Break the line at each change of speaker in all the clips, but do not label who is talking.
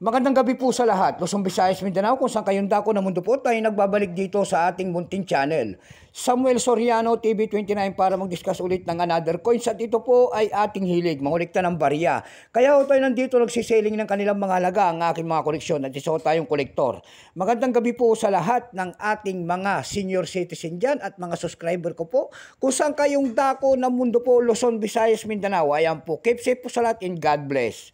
Magandang gabi po sa lahat. Luzon, Visayas, Mindanao, kung saan kayong dako na mundo po, tayo nagbabalik dito sa ating munting channel. Samuel Soriano, TV29 para mag-discuss ulit ng another coins. At ito po ay ating hilig, mangulikta ng barya. Kaya tayo nandito nagsiselling ng kanilang mga halaga, ang aking mga koleksyon. At isa tayong kolektor. Magandang gabi po sa lahat ng ating mga senior citizen dyan at mga subscriber ko po. Kung saan kayong dako ng mundo po, Luzon, Visayas, Mindanao. Ayan po, keep safe po sa lahat and God bless.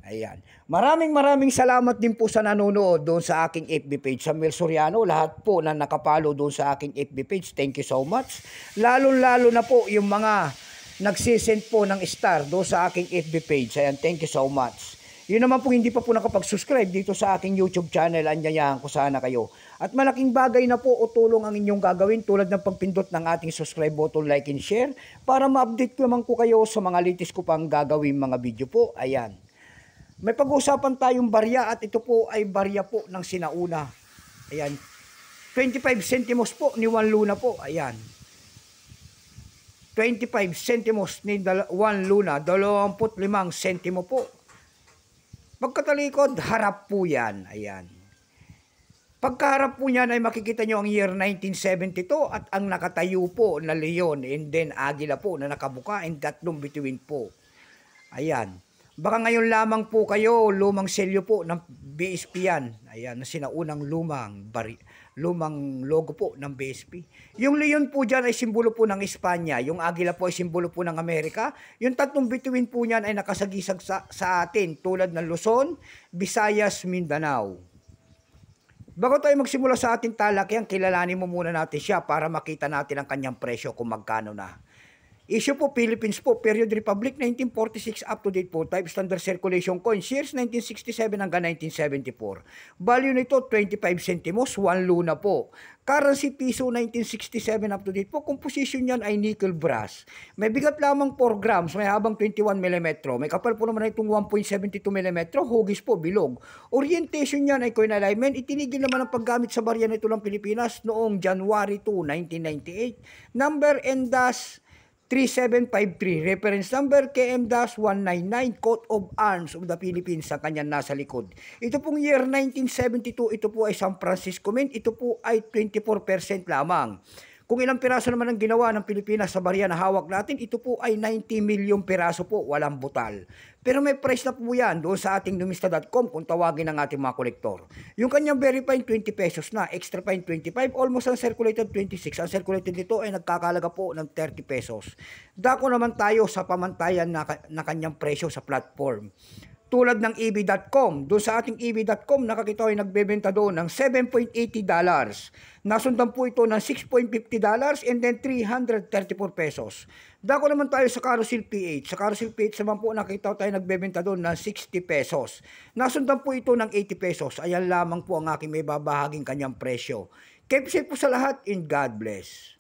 Ayan. Maraming salamat din po sa nanonood doon sa aking FB page, Samuel Soriano. Lahat po na nakapalo doon sa aking FB page, thank you so much. Lalo na po yung mga nagsisend po ng star doon sa aking FB page. Ayan, thank you so much. Yun naman po hindi pa po nakapag-subscribe dito sa aking YouTube channel, anyayahan ko sana kayo. At malaking bagay na po o tulong ang inyong gagawin tulad ng pagpindot ng ating subscribe button, like and share para ma-update naman ko kayo sa mga latest ko pang gagawin mga video po. Ayan. May pag-uusapan tayong barya at ito po ay barya po ng sinauna. Ayan. 25 centimos po ni 1 luna po. Ayan. 25 centimos ni 1 luna. 25 sentimo po. Pagkatalikod, harap po yan. Ayan. Pagkaharap po niyan ay makikita nyo ang year 1972 at ang nakatayo po na leon and then agila po na nakabuka and tatlong bituin po. Ayan. Baka ngayon lamang po kayo, lumang selyo po ng BSP yan. Ayan, na sinaunang lumang logo po ng BSP. Yung leon po dyan ay simbolo po ng Espanya. Yung agila po ay simbolo po ng Amerika. Yung tatlong bituin po niyan ay nakasagisag sa atin tulad ng Luzon, Visayas, Mindanao. Bago tayo magsimula sa ating talakyan, kilalanin mo muna natin siya para makita natin ang kanyang presyo kung magkano na. Issue po, Philippines po, period Republic, 1946 up to date po, type standard circulation coins, years 1967 hanggang 1974. Value nito, 25 centimos, 1 luna po. Currency piso, 1967 up to date po, composition yan ay nickel brass. May bigat lamang 4 grams, may habang 21 mm. May kapal po naman itong 1.72 mm, hugis po, bilog. Orientation yan ay coin alignment, itinigil naman ang paggamit sa barya nito ng Pilipinas noong January 2, 1998. Number and dash 3753, reference number KM-199, coat of arms of the Philippines sa kanyang nasa likod. Ito pong year 1972, ito po ay San Francisco Mint, ito po ay 24% lamang. Kung ilang piraso naman ang ginawa ng Pilipinas sa barya na hawak natin, ito po ay 90 milyong piraso po, walang butal. Pero may price na po yan doon sa ating numista.com kung tawagin ng ating mga kolektor. Yung kanyang very fine 20 pesos na, extra fine 25, almost ang circulated 26. Ang circulated nito ay nagkakalaga po ng 30 pesos. Dako naman tayo sa pamantayan na kanyang presyo sa platform. Tulad ng EB.com. Doon sa ating EB.com, nakakita ay nagbebenta doon ng $7.80. Nasundan po ito ng $6.50 and then 334 pesos. Dako naman tayo sa Carousel PH. Sa Carousel PH naman po nakita tayo nagbebenta doon ng 60 pesos. Nasundan po ito ng 80 pesos. Ayan lamang po ang aking may babahaging kanyang presyo. Keep safe po sa lahat and God bless.